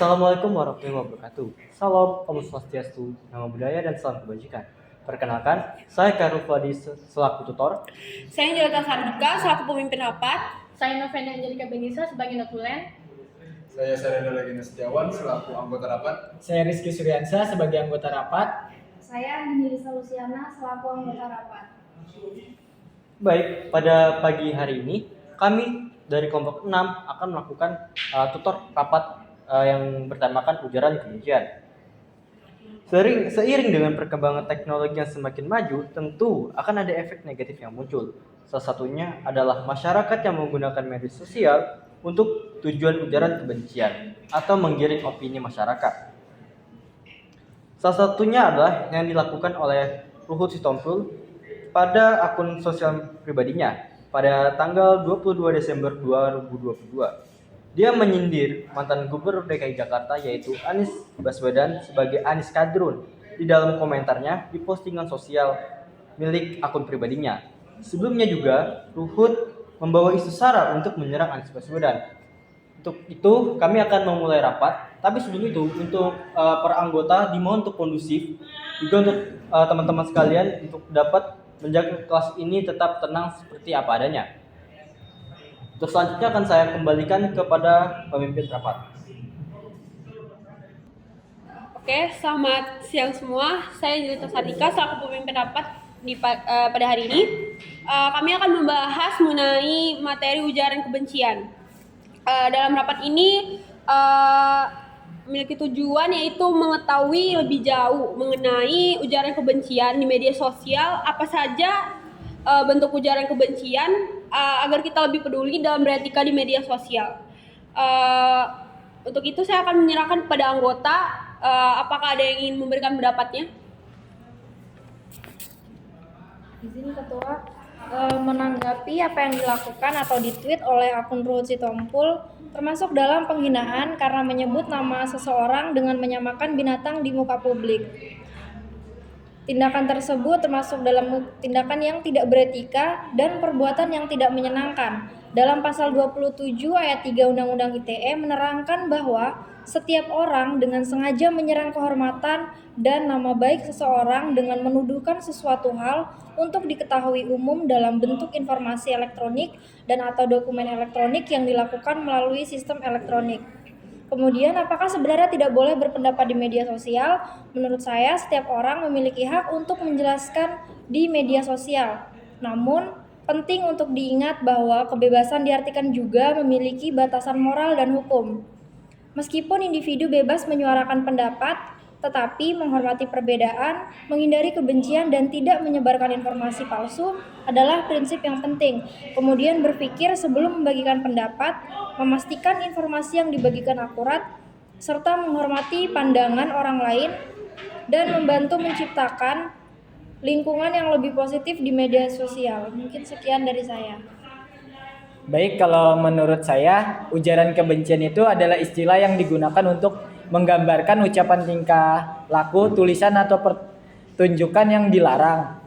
Assalamualaikum warahmatullahi wabarakatuh. Salam Om Swastiastu, nama budaya dan salam kebajikan. Perkenalkan, saya Karul Fadi selaku tutor. Saya Angelita Sandika selaku pemimpin rapat. Saya Novena Angelika Benisa sebagai notulen. Saya Sarendra Legenda Setiawan selaku anggota rapat. Saya Rizky Suryansa sebagai anggota rapat. Saya Dini Lisa Luciana selaku anggota rapat. Baik, pada pagi hari ini kami dari kelompok 6 akan melakukan tutor rapat yang bertemakan ujaran kebencian. Seiring dengan perkembangan teknologi yang semakin maju, tentu akan ada efek negatif yang muncul. Salah satunya adalah masyarakat yang menggunakan media sosial untuk tujuan ujaran kebencian atau menggiring opini masyarakat. Salah satunya adalah yang dilakukan oleh Ruhut Sitompul pada akun sosial pribadinya pada tanggal 22 Desember 2022. Dia menyindir mantan Gubernur DKI Jakarta yaitu Anies Baswedan sebagai Anies Kadrun di dalam komentarnya di postingan sosial milik akun pribadinya. Sebelumnya juga Ruhut membawa isu sara untuk menyerang Anies Baswedan. Untuk itu kami akan memulai rapat, tapi sebelum itu untuk para anggota dimohon untuk kondusif, juga untuk teman-teman sekalian untuk dapat menjaga kelas ini tetap tenang seperti apa adanya. Untuk selanjutnya akan saya kembalikan kepada pemimpin rapat. Oke, selamat siang semua. Saya Angelita Sandika selaku pemimpin rapat pada hari ini. Kami akan membahas mengenai materi ujaran kebencian. Dalam rapat ini memiliki tujuan yaitu mengetahui lebih jauh mengenai ujaran kebencian di media sosial, apa saja bentuk ujaran kebencian, agar kita lebih peduli dalam beretika di media sosial. Untuk itu saya akan menyerahkan kepada anggota, apakah ada yang ingin memberikan pendapatnya? Izin Ketua menanggapi apa yang dilakukan atau ditweet oleh akun Ruhut Sitompul termasuk dalam penghinaan karena menyebut nama seseorang dengan menyamakan binatang di muka publik. Tindakan tersebut termasuk dalam tindakan yang tidak beretika dan perbuatan yang tidak menyenangkan. Dalam pasal 27 ayat 3 Undang-Undang ITE menerangkan bahwa setiap orang dengan sengaja menyerang kehormatan dan nama baik seseorang dengan menuduhkan sesuatu hal untuk diketahui umum dalam bentuk informasi elektronik dan atau dokumen elektronik yang dilakukan melalui sistem elektronik. Kemudian, apakah sebenarnya tidak boleh berpendapat di media sosial? Menurut saya, setiap orang memiliki hak untuk menjelaskan di media sosial. Namun, penting untuk diingat bahwa kebebasan diartikan juga memiliki batasan moral dan hukum. Meskipun individu bebas menyuarakan pendapat, tetapi menghormati perbedaan, menghindari kebencian, dan tidak menyebarkan informasi palsu adalah prinsip yang penting. Kemudian berpikir sebelum membagikan pendapat, memastikan informasi yang dibagikan akurat, serta menghormati pandangan orang lain, dan membantu menciptakan lingkungan yang lebih positif di media sosial. Mungkin sekian dari saya. Baik, kalau menurut saya, ujaran kebencian itu adalah istilah yang digunakan untuk menggambarkan ucapan tingkah laku, tulisan atau pertunjukan yang dilarang.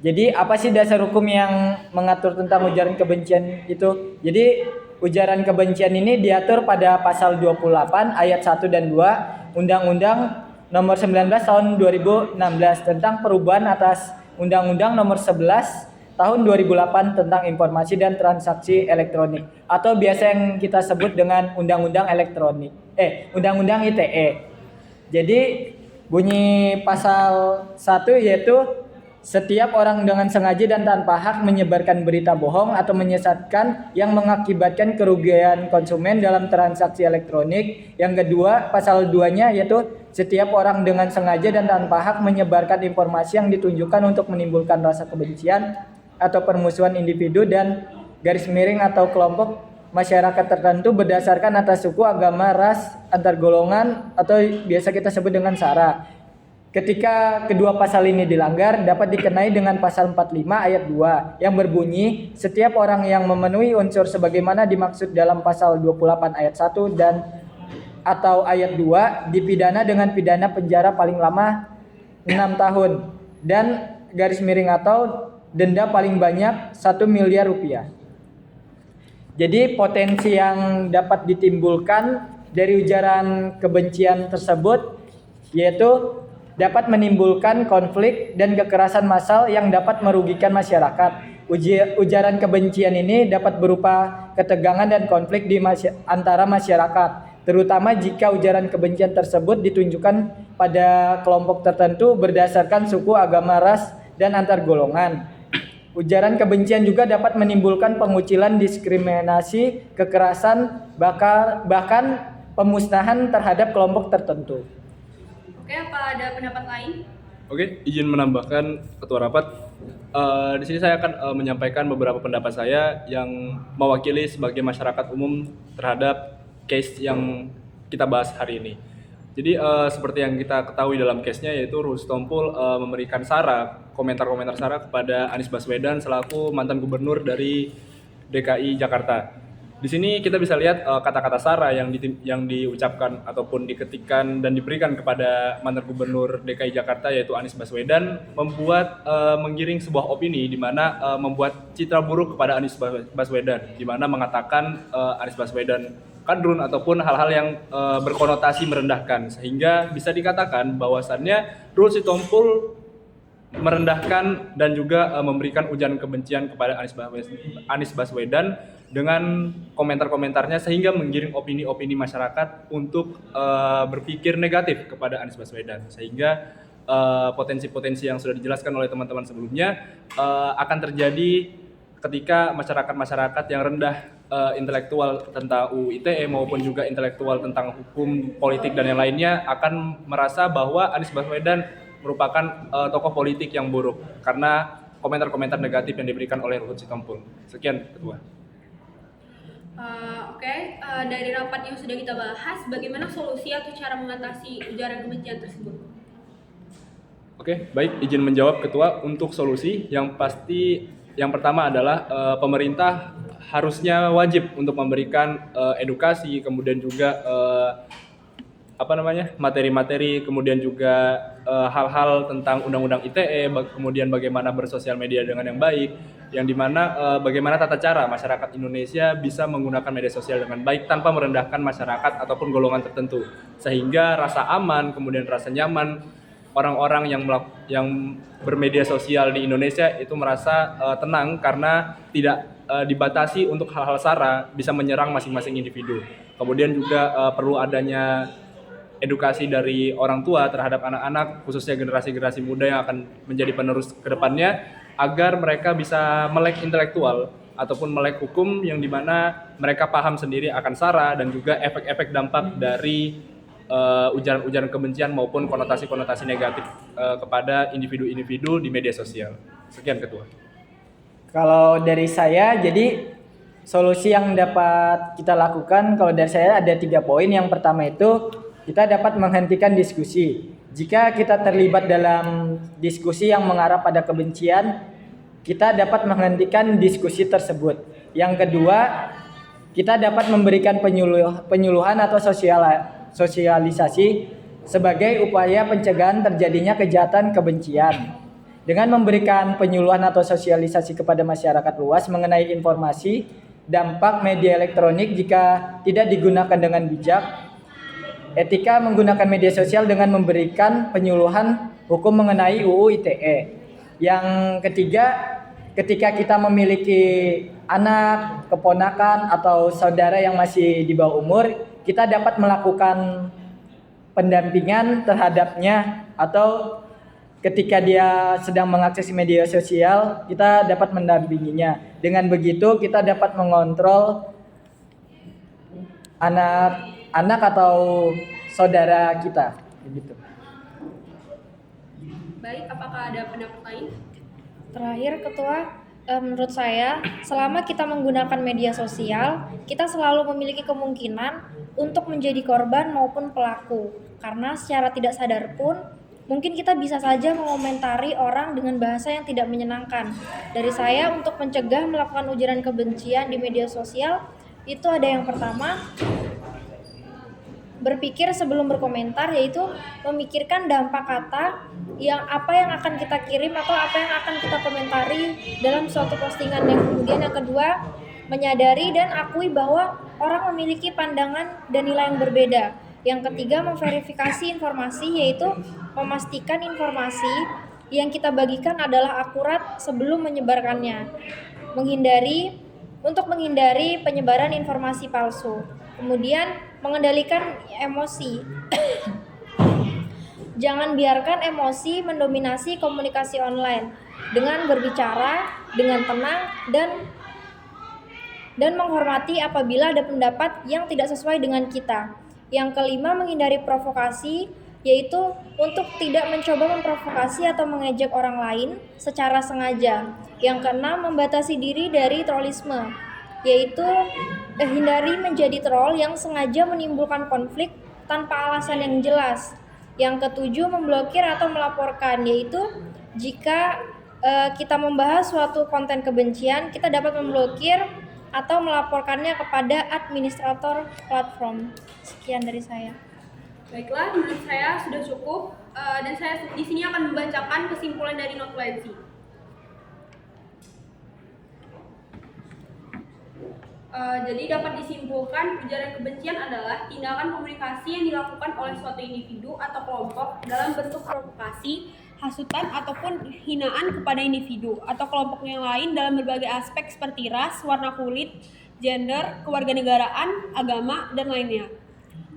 Jadi apa sih dasar hukum yang mengatur tentang ujaran kebencian itu? Jadi ujaran kebencian ini diatur pada pasal 28 ayat 1 dan 2 Undang-Undang Nomor 19 Tahun 2016 tentang perubahan atas Undang-Undang Nomor 11 Tahun 2008 tentang informasi dan transaksi elektronik atau biasa yang kita sebut dengan Undang-Undang Undang-Undang ITE. Jadi bunyi pasal 1 yaitu setiap orang dengan sengaja dan tanpa hak menyebarkan berita bohong atau menyesatkan yang mengakibatkan kerugian konsumen dalam transaksi elektronik. Yang kedua, pasal 2-nya yaitu setiap orang dengan sengaja dan tanpa hak menyebarkan informasi yang ditunjukkan untuk menimbulkan rasa kebencian atau permusuhan individu dan garis miring atau kelompok masyarakat tertentu berdasarkan atas suku, agama, ras, antar golongan atau biasa kita sebut dengan SARA. Ketika kedua pasal ini dilanggar dapat dikenai dengan pasal 45 ayat 2 yang berbunyi setiap orang yang memenuhi unsur sebagaimana dimaksud dalam pasal 28 ayat 1 dan atau ayat 2 dipidana dengan pidana penjara paling lama 6 tahun dan garis miring atau denda paling banyak 1 miliar rupiah. Jadi potensi yang dapat ditimbulkan dari ujaran kebencian tersebut yaitu dapat menimbulkan konflik dan kekerasan massal yang dapat merugikan masyarakat. Ujaran kebencian ini dapat berupa ketegangan dan konflik di antara masyarakat, terutama jika ujaran kebencian tersebut ditunjukkan pada kelompok tertentu berdasarkan suku, agama, ras, dan antar golongan. Ujaran kebencian juga dapat menimbulkan pengucilan, diskriminasi, kekerasan, bahkan pemusnahan terhadap kelompok tertentu. Oke, apa ada pendapat lain? Oke, izin menambahkan Ketua Rapat. Di sini saya akan menyampaikan beberapa pendapat saya yang mewakili sebagai masyarakat umum terhadap case yang kita bahas hari ini. Jadi seperti yang kita ketahui dalam case-nya yaitu Ruhut Sitompul memberikan komentar-komentar sara kepada Anies Baswedan selaku mantan gubernur dari DKI Jakarta. Di sini kita bisa lihat kata-kata sara yang diucapkan ataupun diketikkan dan diberikan kepada mantan gubernur DKI Jakarta yaitu Anies Baswedan membuat menggiring sebuah opini di mana membuat citra buruk kepada Anies Baswedan, di mana mengatakan Anies Baswedan kadrun ataupun hal-hal yang berkonotasi merendahkan, sehingga bisa dikatakan bahwasannya Ruhut Sitompul merendahkan dan juga memberikan ujaran kebencian kepada Anies Baswedan dengan komentar-komentarnya, sehingga menggiring opini-opini masyarakat untuk berpikir negatif kepada Anies Baswedan, sehingga potensi-potensi yang sudah dijelaskan oleh teman-teman sebelumnya akan terjadi ketika masyarakat-masyarakat yang rendah intelektual tentang UU ITE maupun juga intelektual tentang hukum, politik, dan yang lainnya akan merasa bahwa Anies Baswedan merupakan tokoh politik yang buruk karena komentar-komentar negatif yang diberikan oleh Ruhut Sitompul. Sekian, Ketua. Dari rapat yang sudah kita bahas, bagaimana solusi atau cara mengatasi ujaran kebencian tersebut? Oke, baik, izin menjawab Ketua. Untuk solusi yang pasti, yang pertama adalah pemerintah harusnya wajib untuk memberikan edukasi, kemudian juga materi-materi, kemudian juga hal-hal tentang Undang-Undang ITE, kemudian bagaimana bersosial media dengan yang baik, yang dimana bagaimana tata cara masyarakat Indonesia bisa menggunakan media sosial dengan baik tanpa merendahkan masyarakat ataupun golongan tertentu, sehingga rasa aman, kemudian rasa nyaman orang-orang yang bermedia sosial di Indonesia itu merasa tenang karena tidak dibatasi untuk hal-hal sara bisa menyerang masing-masing individu. Kemudian juga perlu adanya edukasi dari orang tua terhadap anak-anak, khususnya generasi-generasi muda yang akan menjadi penerus ke depannya, agar mereka bisa melek intelektual ataupun melek hukum yang dimana mereka paham sendiri akan sara dan juga efek-efek dampak dari ujaran-ujaran kebencian maupun konotasi-konotasi negatif kepada individu-individu di media sosial. Sekian, Ketua. Kalau dari saya, jadi solusi yang dapat kita lakukan kalau dari saya ada 3 poin. Yang pertama itu kita dapat menghentikan diskusi. Jika kita terlibat dalam diskusi yang mengarah pada kebencian, kita dapat menghentikan diskusi tersebut. Yang kedua, kita dapat memberikan penyuluhan atau sosialisasi sebagai upaya pencegahan terjadinya kejahatan kebencian. Dengan memberikan penyuluhan atau sosialisasi kepada masyarakat luas mengenai informasi dampak media elektronik jika tidak digunakan dengan bijak, etika menggunakan media sosial dengan memberikan penyuluhan hukum mengenai UU ITE. Yang ketiga, ketika kita memiliki anak, keponakan, atau saudara yang masih di bawah umur, kita dapat melakukan pendampingan terhadapnya, atau ketika dia sedang mengakses media sosial, kita dapat mendampinginya. Dengan begitu, kita dapat mengontrol anak atau saudara kita, begitu. Baik, apakah ada pendapat lain? Terakhir, Ketua, menurut saya, selama kita menggunakan media sosial, kita selalu memiliki kemungkinan untuk menjadi korban maupun pelaku. Karena secara tidak sadar pun, mungkin kita bisa saja mengomentari orang dengan bahasa yang tidak menyenangkan. Dari saya, untuk mencegah melakukan ujaran kebencian di media sosial, itu ada yang pertama, berpikir sebelum berkomentar, yaitu memikirkan dampak kata yang akan kita kirim atau apa yang akan kita komentari dalam suatu postingan. Yang kemudian yang kedua, menyadari dan akui bahwa orang memiliki pandangan dan nilai yang berbeda. Yang ketiga, memverifikasi informasi, yaitu memastikan informasi yang kita bagikan adalah akurat sebelum menyebarkannya. Untuk menghindari penyebaran informasi palsu. Kemudian, mengendalikan emosi. Jangan biarkan emosi mendominasi komunikasi online dengan berbicara dengan tenang dan menghormati apabila ada pendapat yang tidak sesuai dengan kita. Yang kelima, menghindari provokasi, yaitu untuk tidak mencoba memprovokasi atau mengejek orang lain secara sengaja. Yang keenam, membatasi diri dari trollisme, yaitu hindari menjadi troll yang sengaja menimbulkan konflik tanpa alasan yang jelas. Yang ketujuh, memblokir atau melaporkan, yaitu jika kita membahas suatu konten kebencian, kita dapat memblokir atau melaporkannya kepada administrator platform. Sekian dari saya. Baiklah, menurut saya sudah cukup dan saya di sini akan membacakan kesimpulan dari notulensi. Jadi dapat disimpulkan ujaran kebencian adalah tindakan komunikasi yang dilakukan oleh suatu individu atau kelompok dalam bentuk provokasi, hasutan ataupun hinaan kepada individu atau kelompok yang lain dalam berbagai aspek seperti ras, warna kulit, gender, kewarganegaraan, agama, dan lainnya.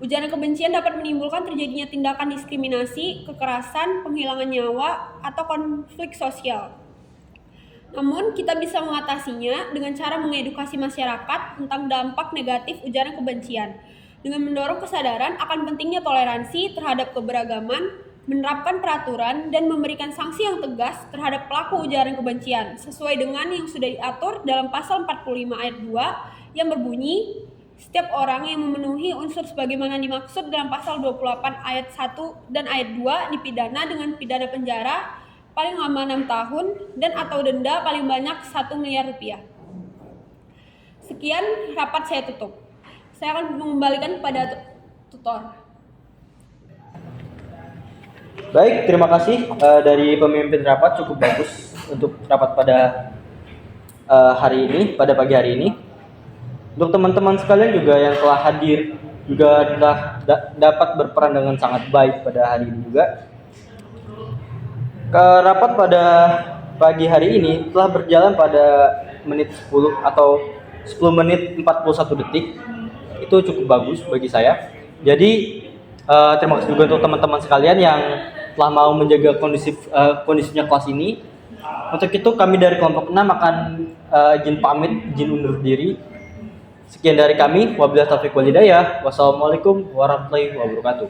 Ujaran kebencian dapat menimbulkan terjadinya tindakan diskriminasi, kekerasan, penghilangan nyawa, atau konflik sosial. Namun, kita bisa mengatasinya dengan cara mengedukasi masyarakat tentang dampak negatif ujaran kebencian, dengan mendorong kesadaran akan pentingnya toleransi terhadap keberagaman, menerapkan peraturan, dan memberikan sanksi yang tegas terhadap pelaku ujaran kebencian, sesuai dengan yang sudah diatur dalam pasal 45 ayat 2 yang berbunyi, setiap orang yang memenuhi unsur sebagaimana dimaksud dalam pasal 28 ayat 1 dan ayat 2 dipidana dengan pidana penjara paling lama 6 tahun dan atau denda paling banyak 1 miliar rupiah. Sekian rapat saya tutup. Saya akan mengembalikan kepada tutor. Baik, terima kasih dari pemimpin rapat, cukup bagus untuk rapat pada hari ini, pada pagi hari ini. Untuk teman-teman sekalian juga yang telah hadir juga telah dapat berperan dengan sangat baik pada hari ini juga. Rapat pada pagi hari ini telah berjalan pada menit 10 atau 10 menit 41 detik. Itu cukup bagus bagi saya. Jadi terima kasih juga untuk teman-teman sekalian yang telah mau menjaga kondisinya kelas ini. Untuk itu kami dari kelompok 6 akan izin pamit, izin undur diri. Sekian dari kami. Wabillahi taufiq wal hidayah. Wassalamualaikum warahmatullahi wabarakatuh.